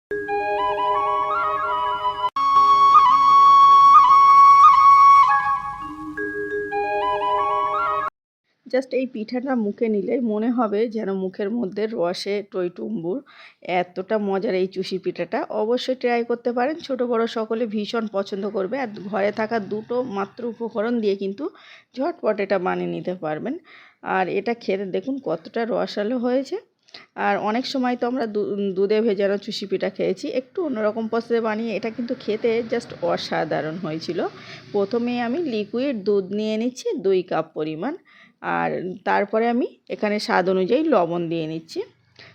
Just এই পিঠাটা মুখে নিলেই মনে হবে যেন মুখের মধ্যে রসে টইটুম্বুর। এতটা মজার এই চুষি পিঠাটা, অবশ্যই ট্রাই করতে পারেন। ছোট বড় সকলে ভীষণ পছন্দ করবে। আর ঘরে থাকা দুটো মাত্র উপকরণ দিয়ে কিন্তু ঝটপট এটা বানিয়ে নিতে পারবেন। আর এটা খেতে দেখুন কতটা রসালো হয়েছে। আর অনেক সময় তো আমরা দুধে ভেজানো চুষি পিঠা খেয়েছি, একটু অন্যরকম প্রসেসে বানিয়ে এটা কিন্তু খেতে জাস্ট অসাধারণ হয়েছিল। প্রথমে আমি লিকুইড দুধ নিয়ে নিচ্ছি 2 কাপ পরিমাণ। আর তারপরে আমি এখানে স্বাদ অনুযায়ী লবণ দিয়ে নিচ্ছি।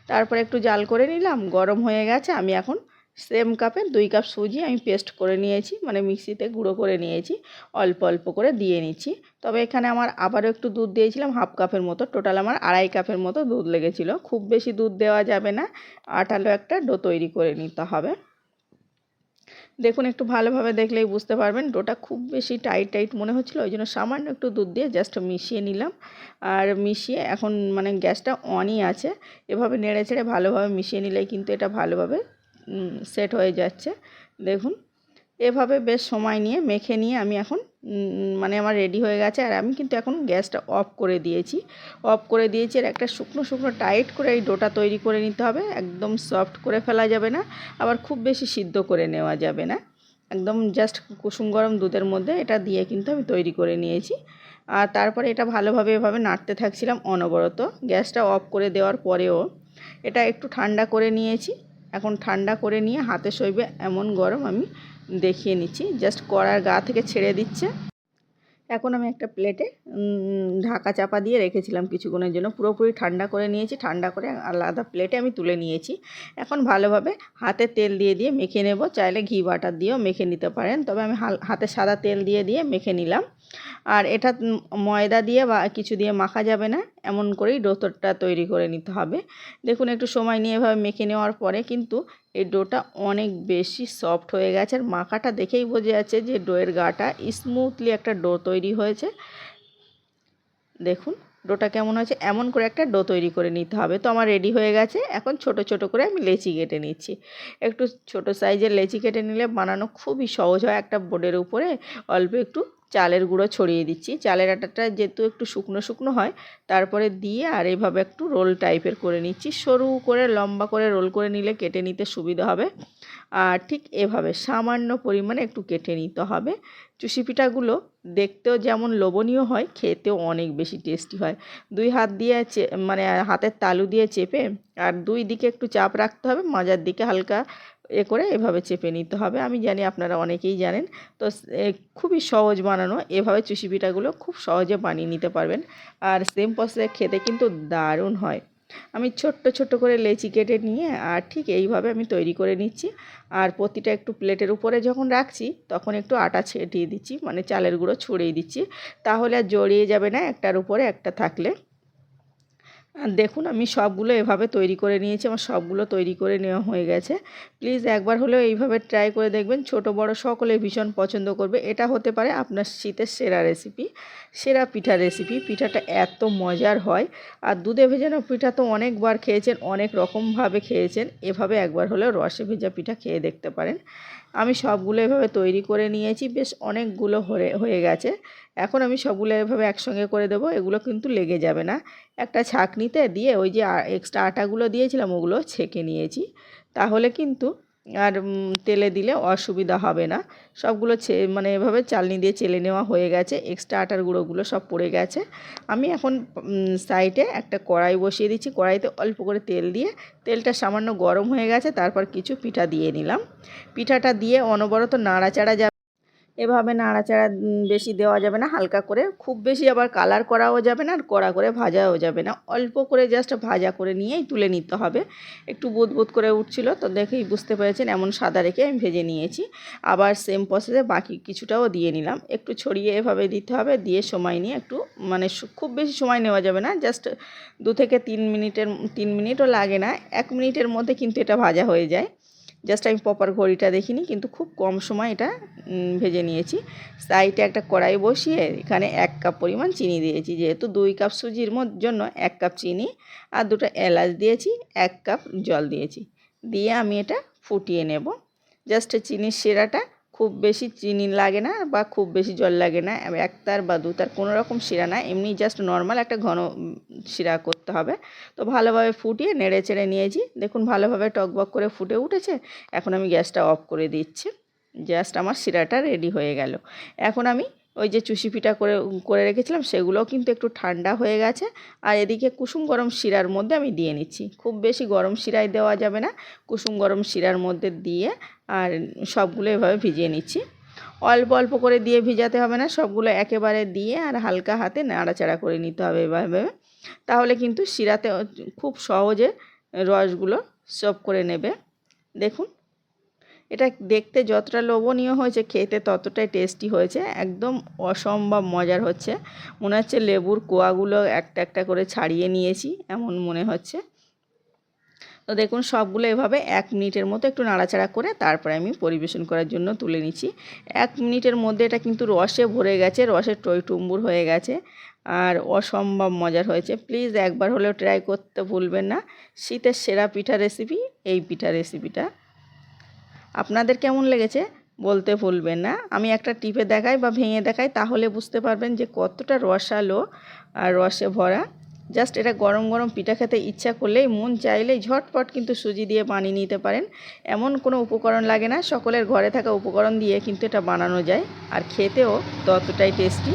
তারপরে একটু জাল করে নিলাম, গরম হয়ে গেছে। আমি এখন সেম কাপে 2 কাপ সুজি আমি পেস্ট করে নিয়েছি, মানে মিক্সিতে গুঁড়ো করে নিয়েছি, অল্প অল্প করে দিয়ে নিচ্ছি। তবে এখানে আমার আবারও একটু দুধ দিয়েছিলাম, হাফ কাপের মতো। টোটাল আমার 2.5 কাপের মতো দুধ লেগেছিল। খুব বেশি দুধ দেওয়া যাবে না, আঠালো একটা ডো তৈরি করে নিতে হবে। দেখুন একটু ভালোভাবে দেখলেই বুঝতে পারবেন, ডোটা খুব বেশি টাইট টাইট মনে হচ্ছিল, ওই জন্য সামান্য একটু দুধ দিয়ে জাস্ট মিশিয়ে নিলাম। আর মিশিয়ে এখন মানে গ্যাসটা অনই আছে। এভাবে নেড়ে চেড়ে ভালোভাবে মিশিয়ে নিলেই কিন্তু এটা ভালোভাবে সেট হয়ে যাচ্ছে। দেখুন এভাবে বেশ সময় নিয়ে মেখে নিয়ে আমি এখন মানে আমার রেডি হয়ে গেছে। আর আমি কিন্তু এখন গ্যাসটা অফ করে দিয়েছি। আর একটা শুকনো শুকনো টাইট করে এই ডোটা তৈরি করে নিতে হবে। একদম সফট করে ফেলা যাবে না, আবার খুব বেশি সিদ্ধ করে নেওয়া যাবে না। একদম জাস্ট কুসুম গরম দুধের মধ্যে এটা দিয়ে কিন্তু আমি তৈরি করে নিয়েছি। আর তারপরে এটা ভালোভাবে এভাবে নাড়তে থাকছিলাম অনবরত। গ্যাসটা অফ করে দেওয়ার পরেও এটা একটু ঠান্ডা করে নিয়েছি। এখন ঠান্ডা করে নিয়ে হাতে সইবে এমন গরম আমি দেখিয়ে নিচ্ছি। জাস্ট কড়ার গা থেকে ছেড়ে দিচ্ছে। এখন আমি একটা প্লেটে ঢাকা চাপা দিয়ে রেখেছিলাম কিছুক্ষণের জন্য, পুরোপুরি ঠান্ডা করে নিয়েছি। ঠান্ডা করে আলাদা প্লেটে আমি তুলে নিয়েছি। এখন ভালোভাবে হাতে তেল দিয়ে দিয়ে মেখে নেব। চাইলে ঘি বাটার দিয়েও মেখে নিতে পারেন, তবে আমি হাতে সাদা তেল দিয়ে দিয়ে মেখে নিলাম। আর এটা ময়দা দিয়ে বা কিছু দিয়ে মাখা যাবে না, এমন করেই ডোটা তৈরি করে নিতে হবে। দেখুন একটু সময় নিয়ে এভাবে মেখে নেওয়ার পরে কিন্তু এই ডোটা অনেক বেশি সফট হয়ে গেছে। আর মাখাটা দেখেই বোঝা যাচ্ছে যে ডোয়ের গাটা স্মুথলি একটা ডো তৈরি হয়েছে। দেখুন ডোটা কেমন হয়েছে, এমন করে একটা ডো তৈরি করে নিতে হবে। তো আমার রেডি হয়ে গেছে। এখন ছোট ছোট করে আমি লেচি কেটে নিচ্ছি। একটু ছোট সাইজের লেচি কেটে নিলে বানানো খুবই সহজ হয়। একটা বোর্ডের উপরে অল্প একটু চালের গুঁড়ো ছড়িয়ে দিচ্ছি। চালের আটাটা যেহেতু একটু শুকনো শুকনো হয়, তারপরে দিয়ে আর এইভাবে একটু রোল টাইপের করে নিচ্ছি। সরু করে লম্বা করে রোল করে নিলে কেটে নিতে সুবিধা হবে। আর ঠিক এভাবে সামান্য পরিমাণে একটু কেটে নিতে হবে। চুষি পিঠাগুলো দেখতেও যেমন লোভনীয় হয়, খেতেও অনেক বেশি টেস্টি হয়। 2 হাত দিয়ে মানে হাতের তালু দিয়ে চেপে আর 2 দিকে একটু চাপ রাখতে হবে, মাঝার দিকে হালকা করে এভাবে চেপে নিতে হবে। আমি জানি আপনারা অনেকেই জানেন। তো খুবই সহজ বানানো। এভাবে চুষি পিঠাগুলো খুব সহজে বানিয়ে নিতে পারবেন। আর সেম প্রসেসে খেতে কিন্তু দারুণ হয়। আমি ছোট্ট ছোট্ট করে লেচি কেটে নিয়ে আর ঠিক এইভাবে আমি তৈরি করে নিচ্ছি। আর প্রতিটা একটু প্লেটের উপরে যখন রাখছি তখন একটু আটা ছিটিয়ে দিচ্ছি, মানে চালের গুঁড়ো ছড়িয়ে দিচ্ছি, তাহলে আর জড়িয়ে যাবে না একটার উপরে একটা থাকলে। দেখুন আমি সবগুলো এভাবে তৈরি করে নিয়েছি। আমার সবগুলো তৈরি করে নেওয়া হয়ে গেছে। প্লিজ একবার হলেও এইভাবে ট্রাই করে দেখবেন। ছোট বড় সকলে ভীষণ পছন্দ করবে। এটা হতে পারে আপনার শীতের সেরা রেসিপি, সেরা পিঠা রেসিপি। পিঠাটা এত মজার হয়। আর দুধে ভেজানো পিঠা তো অনেকবার খেয়েছেন, অনেক রকমভাবে খেয়েছেন। এভাবে একবার হলেও রসে ভেজা পিঠা খেয়ে দেখতে পারেন। আমি সবগুলো এভাবে তৈরি করে নিয়েছি। বেশ অনেকগুলো হয়ে গেছে। এখন আমি সবগুলো এভাবে একসঙ্গে করে দেবো। এগুলো কিন্তু লেগে যাবে না। একটা ছাঁকনিতে দিয়ে ওই যে এক্সট্রা আটাগুলো দিয়েছিলাম ওগুলো ছেঁকে নিয়েছি। তাহলে কিন্তু আর তেলে দিলে অসুবিধা হবে না। সবগুলো মানে এভাবে চালনি দিয়ে চেলে নেওয়া হয়ে গেছে। এক্সট্রা আটার গুঁড়োগুলো সব পড়ে গেছে। আমি এখন সাইডে একটা কড়াই বসিয়ে দিচ্ছি। কড়াইতে অল্প করে তেল দিয়ে, তেলটা সামান্য গরম হয়ে গেছে। তারপর কিছু পিঠা দিয়ে নিলাম। পিঠাটা দিয়ে অনবরত নাড়াচাড়া যাবে। এভাবে নাড়াচাড়া বেশি দেওয়া যাবে না, হালকা করে। খুব বেশি আবার কালার করাও যাবে না, আর কড়া করে ভাজাও যাবে না। অল্প করে জাস্ট ভাজা করে নিয়েই তুলে নিতে হবে। একটু বুদবুদ করে উঠছিল, তো দেখেই বুঝতে পেরেছেন এমন সাদা রেখে আমি ভেজে নিয়েছি। আবার সেম প্রসেসে বাকি কিছুটাও দিয়ে নিলাম। একটু ছড়িয়ে এভাবে দিতে হবে। দিয়ে সময় নিয়ে একটু মানে খুব বেশি সময় নেওয়া যাবে না, জাস্ট 2 থেকে 3 মিনিটও লাগে না, 1 মিনিটের মধ্যে কিন্তু এটা ভাজা হয়ে যায়। জাস্ট আমি প্রপার ঘড়িটা দেখিনি, কিন্তু খুব কম সময় এটা ভেজে নিয়েছি। সাইডে একটা কড়াই বসিয়ে এখানে 1 কাপ পরিমাণ চিনি দিয়েছি। যেহেতু 2 কাপ সুজির জন্য 1 কাপ চিনি আর 2টা এলাচ দিয়েছি, 1 কাপ জল দিয়েছি। দিয়ে আমি এটা ফুটিয়ে নেব। জাস্ট চিনির শিরাটা, খুব বেশি চিনি লাগে না বা খুব বেশি জল লাগে না, এক তার বা দু তার কোনো রকম শিরা না, এমনি জাস্ট নর্মাল একটা ঘন শিরা করতে হবে। তো ভালোভাবে ফুটিয়ে নেড়ে চেড়ে নিয়েছি, দেখুন ভালোভাবে টকবক করে ফুটে উঠেছে। এখন আমি গ্যাসটা অফ করে দিচ্ছি। জাস্ট আমার শিরাটা রেডি হয়ে গেল। এখন আমি ওই যে চুষি পিঠা করে রেখেছিলাম সেগুলোও কিন্তু একটু ঠান্ডা হয়ে গেছে, আর এদিকে কুসুম গরম শিরার মধ্যে আমি দিয়ে নিচ্ছি। খুব বেশি গরম শিরায় দেওয়া যাবে না, কুসুম গরম শিরার মধ্যে দিয়ে আর সবগুলো এভাবে ভিজিয়ে নিচ্ছি। অল্প অল্প করে দিয়ে ভিজাতে হবে না, সবগুলো একেবারে দিয়ে আর হালকা হাতে নাড়াচাড়া করে নিতে হবে এভাবে। তাহলে কিন্তু শিরাতে খুব সহজে রসগুলো সব করে নেবে। দেখুন এটা দেখতে যতটা লোভনীয় হয়েছে, খেতে ততটাই টেস্টি হয়েছে। একদম অসম্ভব মজার হচ্ছে, মনে হচ্ছে লেবুর কোয়াগুলো একটা একটা করে ছাড়িয়ে নিয়েছি এমন মনে হচ্ছে। তো দেখুন সবগুলো এভাবে 1 মিনিটের মতো একটু নাড়াচাড়া করে তারপরে আমি পরিবেশন করার জন্য তুলে নিচ্ছি। 1 মিনিটের মধ্যে এটা কিন্তু রসে ভরে গেছে, রসে টইটুম্বুর হয়ে গেছে আর অসম্ভব মজার হয়েছে। প্লিজ একবার হলেও ট্রাই করতে ভুলবেন না। শীতের সেরা পিঠা রেসিপি এই পিঠা রেসিপিটা। আপনাদের কেমন লেগেছে বলতে ভুলবেন না। আমি একটা টিপে দেখাই বা ভেঙে দেখাই, তাহলে বুঝতে পারবেন যে কতটা রসালো আর রসে ভরা। জাস্ট এটা গরম গরম পিঠা খেতে ইচ্ছা করলেই, মন চাইলেই ঝটপট কিন্তু সুজি দিয়ে বানিয়ে নিতে পারেন। এমন কোনো উপকরণ লাগে না, সকলের ঘরে থাকা উপকরণ দিয়ে কিন্তু এটা বানানো যায়, আর খেতেও ততটাই টেস্টি।